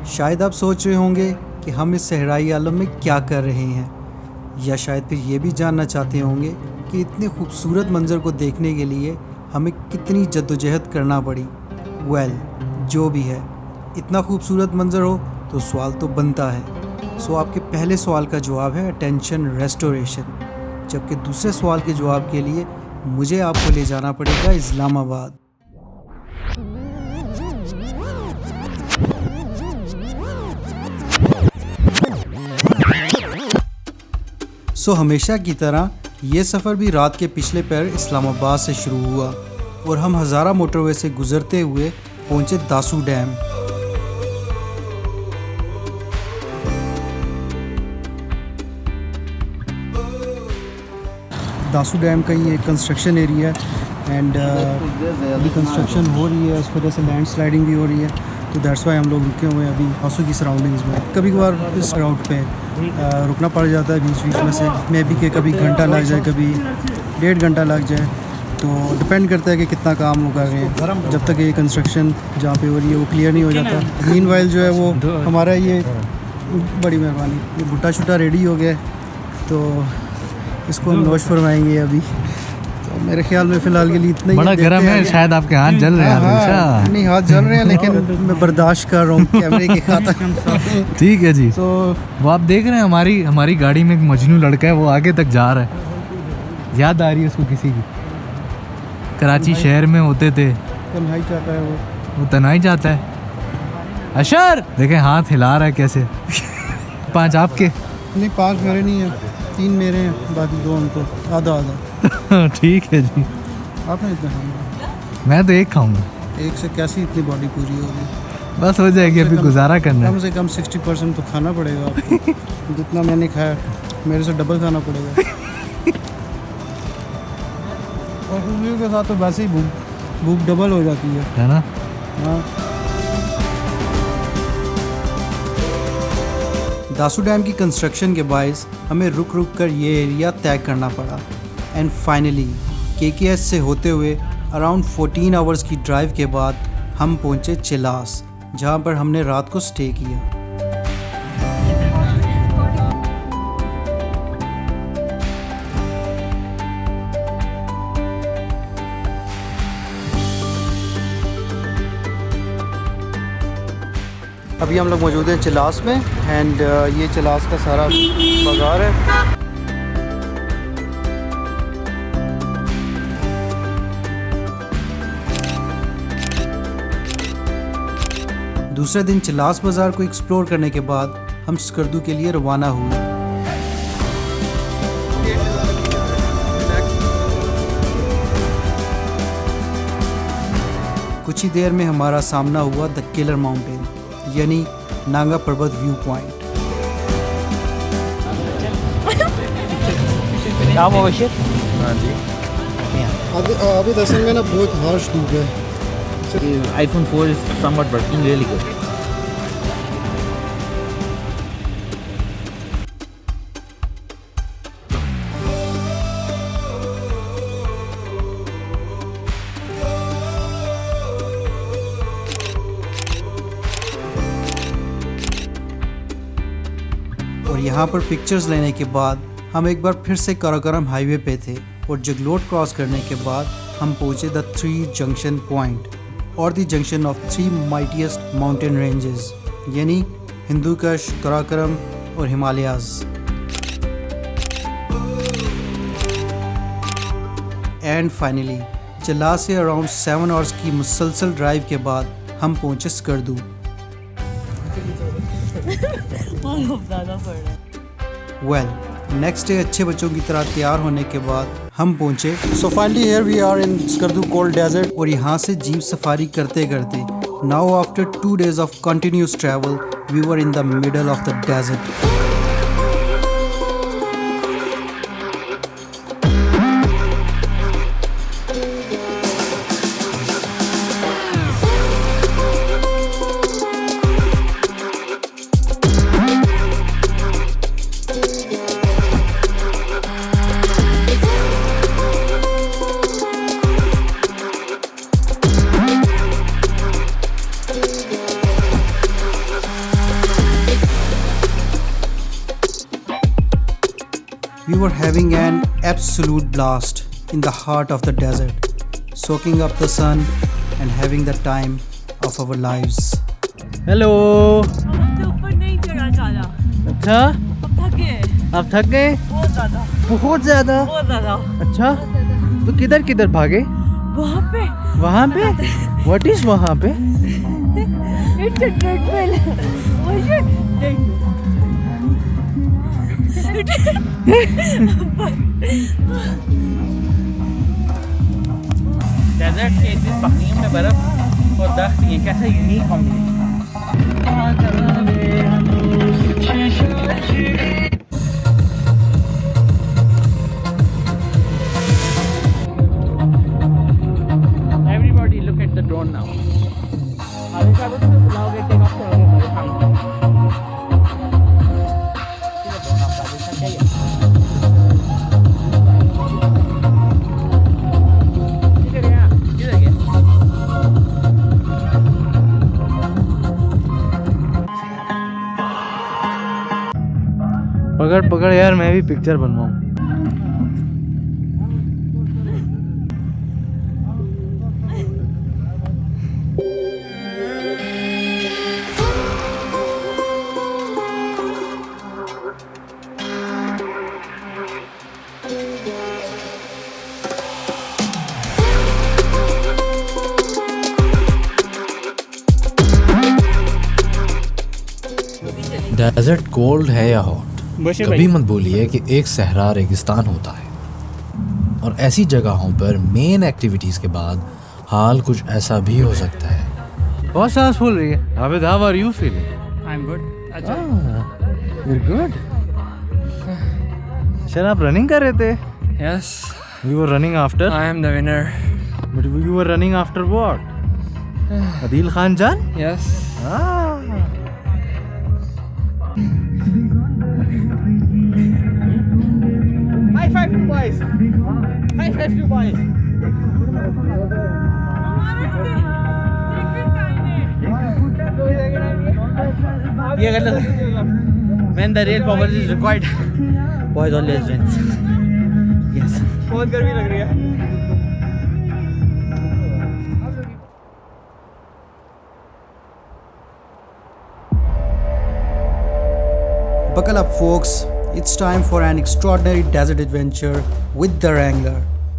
शायद आप सोच रहे होंगे कि हम इस सहराई आलम में क्या कर रहे हैं, या शायद फिर ये भी जानना चाहते होंगे कि इतने खूबसूरत मंज़र को देखने के लिए हमें कितनी जद्दोजहद करना पड़ी। जो भी है, इतना खूबसूरत मंज़र हो तो सवाल तो बनता है। सो आपके पहले सवाल का जवाब है अटेंशन रेस्टोरेशन, जबकि दूसरे सवाल के जवाब के लिए मुझे आपको ले जाना पड़ेगा इस्लामाबाद। हमेशा की तरह ये सफ़र भी रात के पिछले पैर इस्लामाबाद से शुरू हुआ और हम हज़ारा मोटरवे से गुज़रते हुए पहुँचे दासू डैम। दासू डैम का ये कंस्ट्रक्शन एरिया है एंड अभी कंस्ट्रक्शन हो रही है, उस वजह से लैंड स्लाइडिंग भी हो रही है, तो दैट्स वाई हम लोग रुके हुए हैं अभी दासू की सराउंडिंग्स में। कभी कभार इस राउट पे रुकना पड़ जाता है बीच बीच में से, मे भी कि कभी घंटा लग जाए, कभी 1.5 घंटा लग जाए, तो डिपेंड करता है कि कितना काम वो कर रहे हैं। जब तक ये कंस्ट्रक्शन जहाँ पे हो रही है वो क्लियर नहीं हो जाता। मीनवाइल जो है वो हमारा ये बड़ी मेहरबानी, ये भुट्टा शुट्टा रेडी हो गया, तो इसको हम नोश फरमाएंगे अभी। तो मेरे ख्याल में फ़िलहाल के लिए इतना ही। बड़ा गर्म है, शायद आपके हाथ जल रहे हैं। हाँ, नहीं हाथ जल रहे हैं, लेकिन मैं बर्दाश्त कर रहा हूँ कैमरे की खातिर। ठीक है जी। तो वो आप देख रहे हैं हमारी गाड़ी में एक मजनू लड़का है, वो आगे तक जा रहा है। याद आ रही है उसको किसी की। कराची शहर में होते थे, तन्हाई चाहता है वो तन्हाई चाहता है। अशर देखें हाथ हिला रहा है कैसे। 5 आपके? नहीं 5 मेरे नहीं है, 3 मेरे हैं, बाकी 2 उनको, आधा आधा। ठीक है जी। आपने इतना खाऊंगा? मैं तो एक खाऊंगा। एक से कैसी इतनी बॉडी पूरी होगी? बस हो जाएगी, अभी गुजारा करना है। कम से कम 60% तो खाना पड़ेगा आपको। जितना मैंने खाया मेरे से डबल खाना पड़ेगा। और खुशबू के साथ तो वैसे ही भूख डबल हो जाती है ना? हाँ। दासू डैम की कंस्ट्रक्शन के बायस हमें रुक कर ये एरिया तय करना पड़ा एंड फाइनली KKS से होते हुए अराउंड 14 आवर्स की ड्राइव के बाद हम पहुंचे चिलास, जहां पर हमने रात को स्टे किया। अभी हम लोग मौजूद हैं चिलास में एंड ये चिलास का सारा बाज़ार है। दूसरे दिन चिलास बाज़ार को एक्सप्लोर करने के बाद हम स्कर्दू के लिए रवाना हुए। कुछ ही देर में हमारा सामना हुआ द किलर माउंटेन, यानी नांगा पर्वत व्यू पॉइंट। अभी दरअसल में ना बहुत हार्श धूप है। iPhone 4 is somewhat working really good. और यहाँ पर पिक्चर्स लेने के बाद हम एक बार फिर से काराकोरम हाईवे पे थे और जगलोट क्रॉस करने के बाद हम पहुँचे द 3 जंक्शन पॉइंट और the junction of 3 mightiest mountain ranges, यानी हिंदुकुश, काराकोरम और हिमालयाज। एंड फाइनली चिलास से अराउंड 7 आवर्स की मुसलसल ड्राइव के बाद हम पहुँचे स्कर्दू। नेक्स्ट डे अच्छे बच्चों की तरह तैयार होने के बाद हम पहुंचे। So finally here we are in Skardu cold desert और यहाँ से जीप सफारी करते करते now after 2 days of continuous travel we were in the middle of the desert. we were having an absolute blast in the heart of the desert, soaking up the sun and having the time of our lives. Hello. हमसे ऊपर नहीं चढ़ा ज्यादा, अच्छा, अब थक गए, आप थक गए? बहुत ज्यादा, बहुत ज्यादा। बहुत ज्यादा। अच्छा, तो किधर किधर भागे? वहाँ पे वहाँ पे? What is वहाँ पे? it's a treadmill. What's your treadmill? Desert के इस पहाड़ियों में बर्फ और दख्त, ये कैसा unique combination. Everybody look at the drone now. आगे का तो बुलाओगे, टेक ऑफ करोगे सारे सामने। ये ड्रोन आपका देखना चाहिए। किधर गया? किधर गया? पकड़ पकड़ यार, मैं भी पिक्चर बनवाऊं। डेजर्ट कोल्ड है या हॉट, कभी मत बोलिए कि एक सहरा रेगिस्तान होता है। और ऐसी जगहों पर मेन एक्टिविटीज के बाद हाल कुछ ऐसा भी हो सकता है। बहुत सांस फूल रही है। Abid, how are you feeling? I'm good. अच्छा। You're good. सर, आप रनिंग कर रहे थे? Yes, You were running after? I am the winner. But you were running after what? Adil Khan Jan? Yes. Ah. High five to boys. High five to boys. ये गलत है। When the real power is required, boys always wins. Yes. बहुत गर्मी लग रही है। Buckle up, folks. It's time for an extraordinary desert adventure with the Wrangler.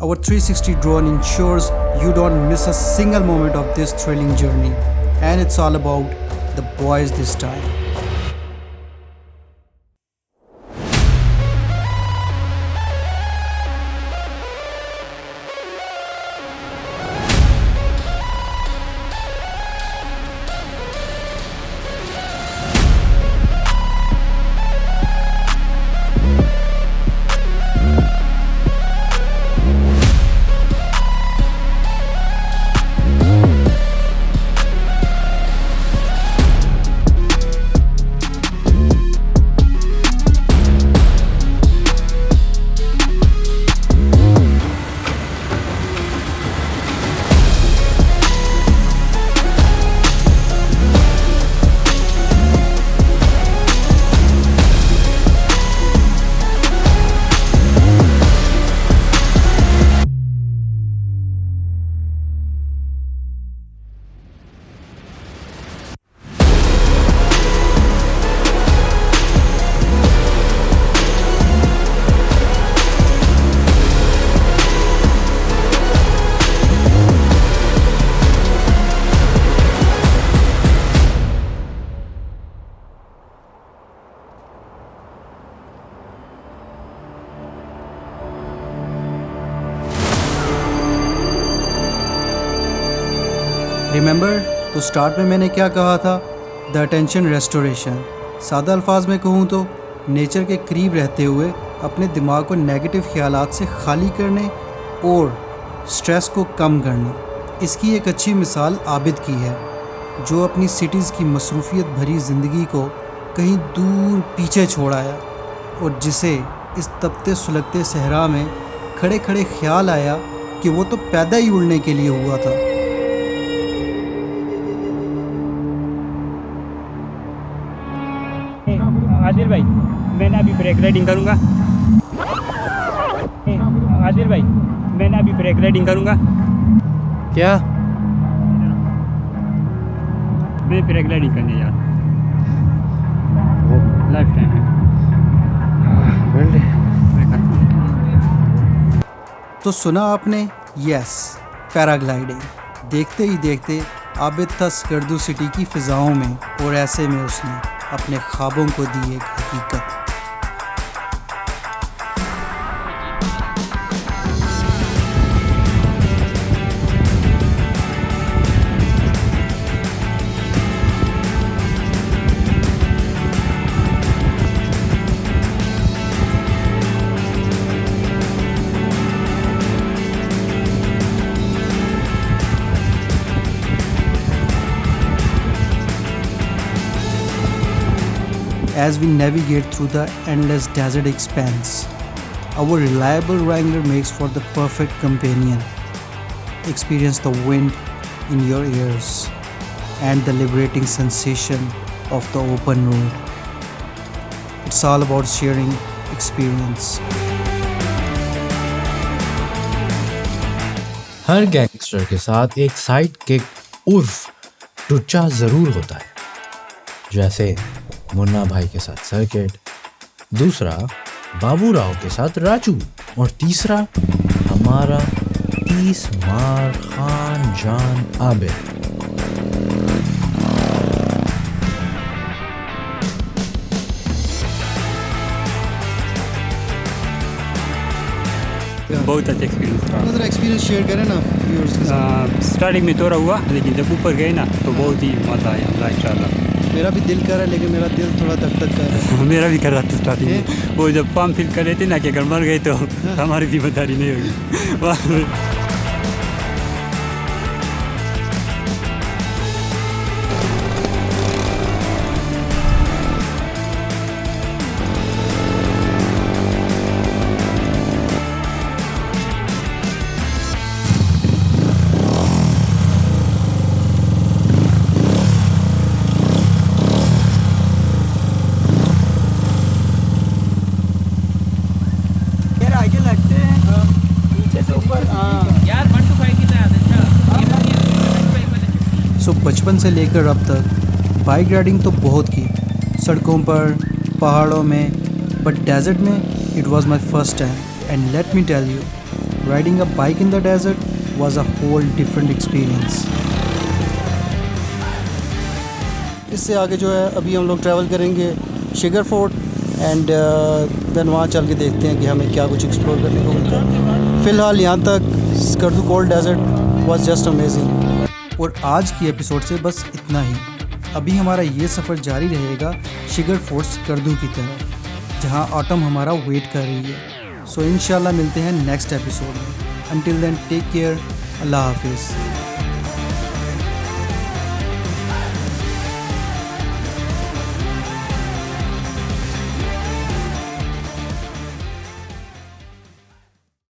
Our 360 drone ensures you don't miss a single moment of this thrilling journey. And it's all about the boys this time. Remember, तो start में मैंने क्या कहा था? The attention restoration. सादा अल्फाज में कहूँ तो नेचर के करीब रहते हुए अपने दिमाग को नेगेटिव ख्यालात से खाली करने और स्ट्रेस को कम करना। इसकी एक अच्छी मिसाल आबिद की है, जो अपनी सिटीज़ की मसरूफियत भरी ज़िंदगी को कहीं दूर पीछे छोड़ आया और जिसे इस तपते सुलगते सहरा में खड़े खड़े ख्याल आया कि वो तो पैदा ही उड़ने के लिए हुआ था। आदिल भाई, मैं ना अभी ब्रेक राइडिंग करूँगा। आदिल भाई, मैं ना अभी पैराग्लाइडिंग करूँगा। क्या? मैं पैराग्लाइडिंग करने यार, लाइफ टाइम है। तो सुना आपने, यस, पैराग्लाइडिंग। देखते ही देखते आबिद था स्कर्दू सिटी की फिजाओं में, और ऐसे में उसने अपने ख्वाबों को दी एक हकीकत। As we navigate through the endless desert expanse, our reliable Wrangler makes for the perfect companion. Experience the wind in your ears and the liberating sensation of the open road. It's all about sharing experience. Her gangster के साथ एक side kick उर्फ टुच्चा ज़रूर होता है, जैसे मुन्ना भाई के साथ सर्किट, दूसरा बाबू राव के साथ राजू, और तीसरा हमारा 30 मार खान जान आबिद। बहुत अच्छा एक्सपीरियंस था। ज़रा एक्सपीरियंस शेयर करें ना व्यूअर्स के साथ। स्टार्टिंग में थोड़ा हुआ, लेकिन जब ऊपर गए ना तो बहुत ही मज़ा आया इंशाल्लाह। मेरा भी दिल कर रहा है, लेकिन मेरा दिल थोड़ा धक धक कर रहा है। मेरा भी कर रहा था स्टार्टिंग में। वो जब फॉर्म फिल कर रहे थे ना कि अगर मर गए तो हमारी जिम्मेदारी नहीं होगी। सो बचपन से लेकर अब तक बाइक राइडिंग तो बहुत की, सड़कों पर, पहाड़ों में, बट डेजर्ट में it was my first time. And let me tell you, riding a bike in the desert was a whole different experience. इससे आगे जो है अभी हम लोग ट्रैवल करेंगे शिगर फोर्ट, एंड देन वहाँ चल के देखते हैं कि हमें क्या कुछ एक्सप्लोर करने को मिलता है। फ़िलहाल यहाँ तक Skardu cold desert was just amazing. और आज की एपिसोड से बस इतना ही। अभी हमारा ये सफ़र जारी रहेगा शिगर फोर्ट स्कर्दू की तरफ, जहाँ ऑटम हमारा वेट कर रही है। सो इंशाल्लाह मिलते हैं नेक्स्ट एपिसोड में। अंटिल देन टेक केयर, अल्लाह हाफिज़।